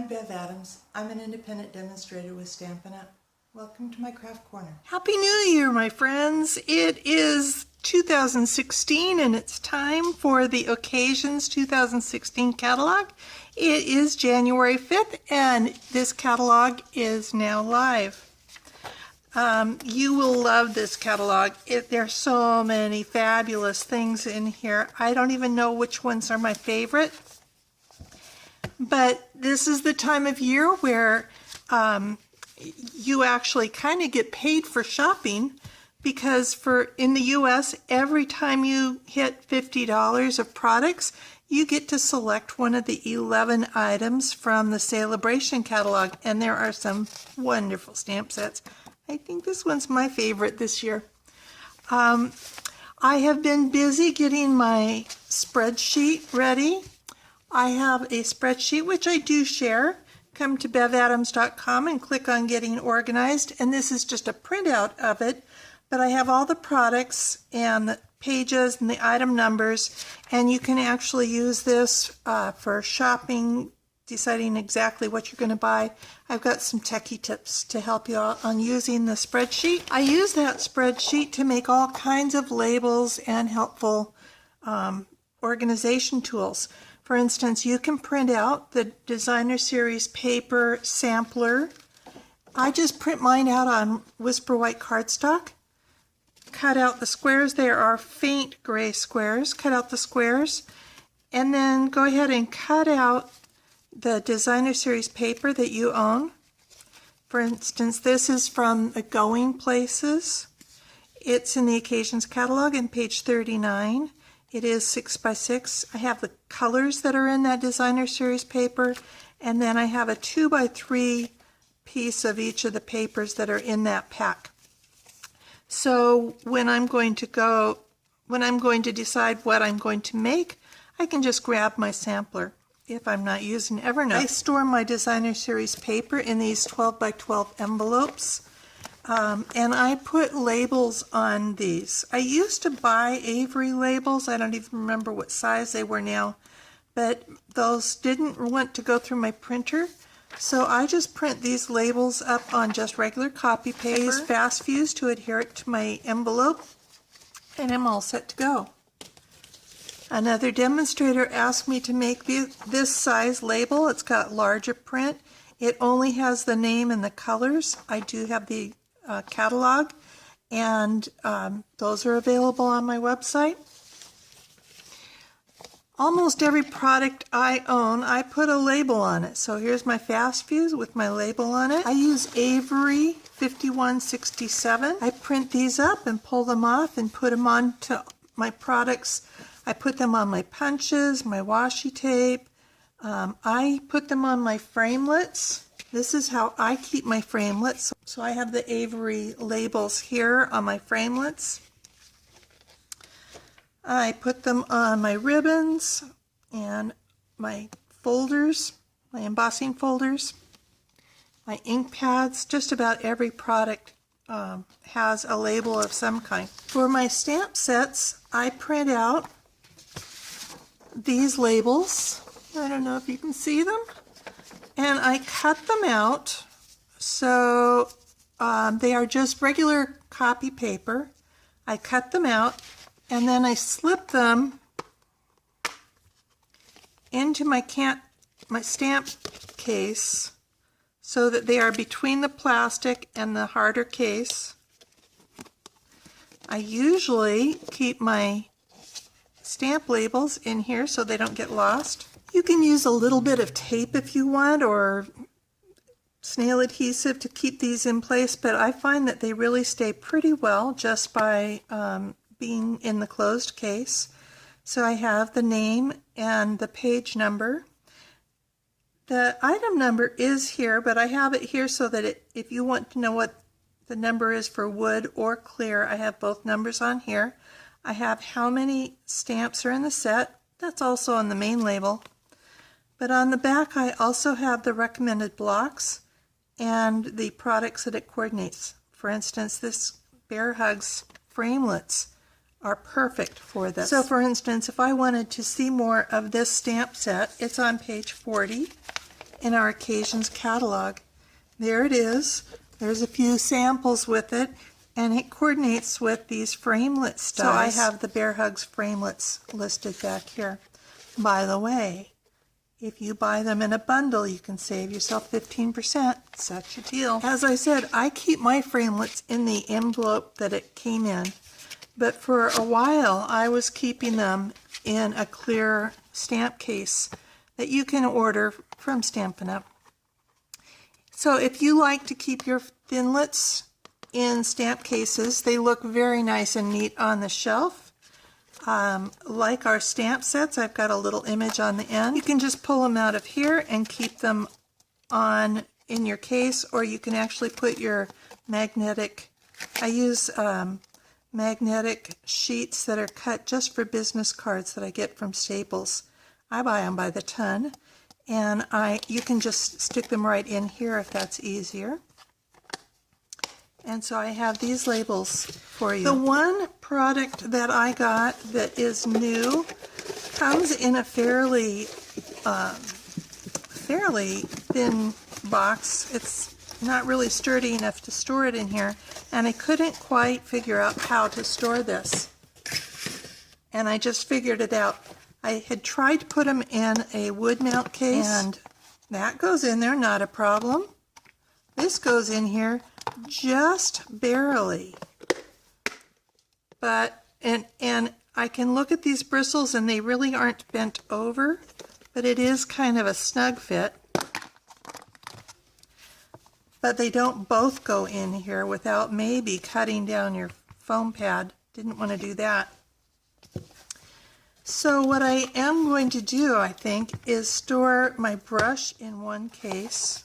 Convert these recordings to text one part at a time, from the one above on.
I'm Bev Adams. I'm an independent demonstrator with Stampin'. Welcome to my craft corner. Happy New Year, my friends. It is 2016 and it's time for the Occasions 2016 catalog. It is January 5th and this catalog is now live. You will love this catalog. There's so many fabulous things in here. I don't even know which ones are my favorite. But this is the time of year where you actually kind of get paid for shopping, because in the US, every time you hit $50 of products, you get to select one of the 11 items from the Sale-a-Bration catalog, and there are some wonderful stamp sets. I think this one's my favorite this year. I have been busy getting my spreadsheet ready. I have a spreadsheet which I do share. Come to bevadams.com and click on Getting Organized, and this is just a printout of it, but I have all the products and the pages and the item numbers, and you can actually use this for shopping, deciding exactly what you're going to buy. I've got some techie tips to help you out on using the spreadsheet. I use that spreadsheet to make all kinds of labels and helpful organization tools. For instance, you can print out the Designer Series paper sampler. I just print mine out on Whisper White cardstock. Cut out the squares. There are faint gray squares. Cut out the squares. And then go ahead and cut out the Designer Series paper that you own. For instance, this is from the Going Places. It's in the Occasions catalog in page 39. It is 6x6. I have the colors that are in that Designer Series paper, and then I have a 2x3 piece of each of the papers that are in that pack. So when I'm going to decide what I'm going to make, I can just grab my sampler if I'm not using Evernote. I store my Designer Series paper in these 12x12 envelopes. And I put labels on these. I used to buy Avery labels. I don't even remember what size they were now, but those didn't want to go through my printer. So I just print these labels up on just regular copy paper, fast fuse to adhere it to my envelope, and I'm all set to go. Another demonstrator asked me to make this size label. It's got larger print. It only has the name and the colors. I do have the catalog, and those are available on my website. Almost every product I own, I put a label on it. So here's my fast fuse with my label on it. I use Avery 5167. I print these up and pull them off and put them onto my products. I put them on my punches, my washi tape. I put them on my framelits. This is how I keep my framelits. So I have the Avery labels here on my framelits. I put them on my ribbons and my folders, my embossing folders, my ink pads. Just about every product has a label of some kind. For my stamp sets, I print out these labels. I don't know if you can see them. And I cut them out so they are just regular copy paper. I cut them out and then I slip them into my stamp case so that they are between the plastic and the harder case. I usually keep my stamp labels in here so they don't get lost. You can use a little bit of tape if you want, or snail adhesive to keep these in place, but I find that they really stay pretty well just by being in the closed case. So I have the name and the page number. The item number is here, but I have it here so that if you want to know what the number is for wood or clear, I have both numbers on here. I have how many stamps are in the set. That's also on the main label. But on the back, I also have the recommended blocks and the products that it coordinates. For instance, this Bear Hugs framelits are perfect for this. So for instance, if I wanted to see more of this stamp set, it's on page 40. in our Occasions catalog. There it is. There's a few samples with it, and it coordinates with these framelets. So I have the Bear Hugs framelets listed back here. By the way, if you buy them in a bundle, you can save yourself 15%. Such a deal. As I said, I keep my framelets in the envelope that it came in, but for a while I was keeping them in a clear stamp case that you can order from Stampin'. So if you like to keep your thinlets in stamp cases, they look very nice and neat on the shelf. Like our stamp sets, I've got a little image on the end. You can just pull them out of here and keep them on in your case, or you can actually put your magnetic, I use magnetic sheets that are cut just for business cards that I get from Staples. I buy them by the ton, and you can just stick them right in here if that's easier. And so I have these labels for you. The one product that I got that is new comes in a fairly thin box. It's not really sturdy enough to store it in here, and I couldn't quite figure out how to store this. And I just figured it out. I had tried to put them in a wood mount case, and that goes in there, not a problem. This goes in here just barely. But, and I can look at these bristles and they really aren't bent over, but it is kind of a snug fit. But they don't both go in here without maybe cutting down your foam pad. Didn't want to do that. So what I am going to do, I think, is store my brush in one case.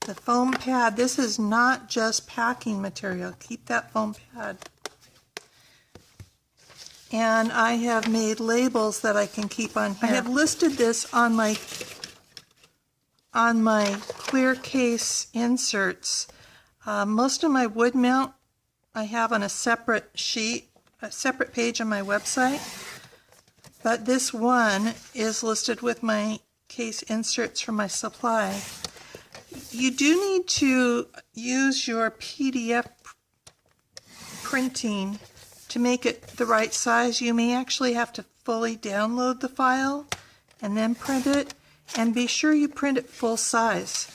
The foam pad, this is not just packing material. Keep that foam pad. And I have made labels that I can keep on here. I have listed this on my clear case inserts. Most of my wood mount I have on a separate sheet, a separate page on my website. But this one is listed with my case inserts from my supply. You do need to use your PDF printing to make it the right size. You may actually have to fully download the file and then print it, and be sure you print it full size.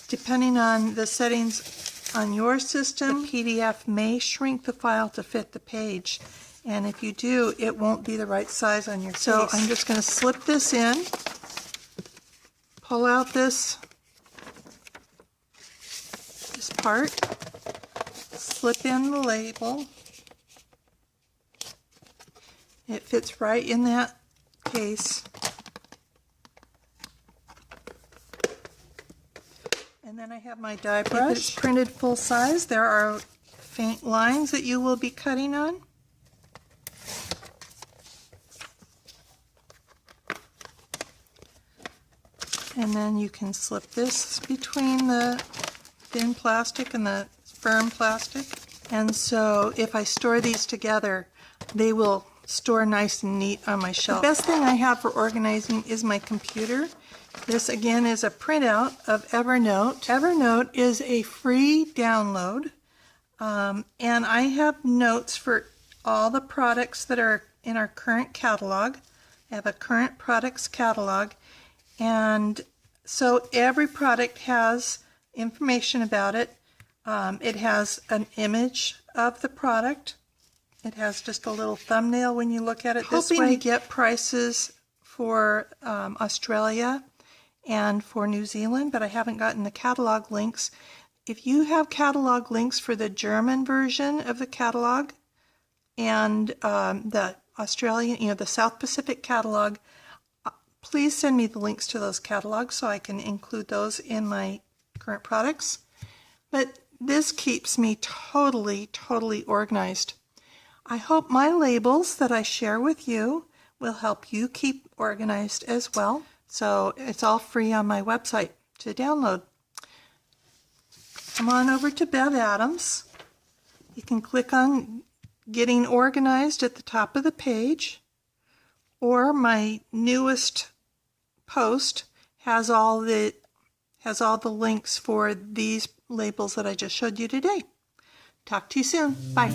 Depending on the settings on your system, the PDF may shrink the file to fit the page, and if you do, it won't be the right size on your case. So I'm just going to slip this in, pull out this part, slip in the label. It fits right in that case. And then I have my die brush. If it's printed full size, there are faint lines that you will be cutting on. And then you can slip this between the thin plastic and the firm plastic. And so if I store these together, they will store nice and neat on my shelf. The best thing I have for organizing is my computer. This again is a printout of Evernote. Evernote is a free download, and I have notes for all the products that are in our current catalog. I have a current products catalog, and so every product has information about it. It has an image of the product. It has just a little thumbnail when you look at it this way. Hoping to get prices for Australia and for New Zealand, but I haven't gotten the catalog links. If you have catalog links for the German version of the catalog and the Australian, the South Pacific catalog, please send me the links to those catalogs so I can include those in my current products. But this keeps me totally organized. I hope my labels that I share with you will help you keep organized as well. So it's all free on my website to download. Come on over to Bev Adams. You can click on Getting Organized at the top of the page, or my newest post has all the links for these labels that I just showed you today. Talk to you soon. Bye.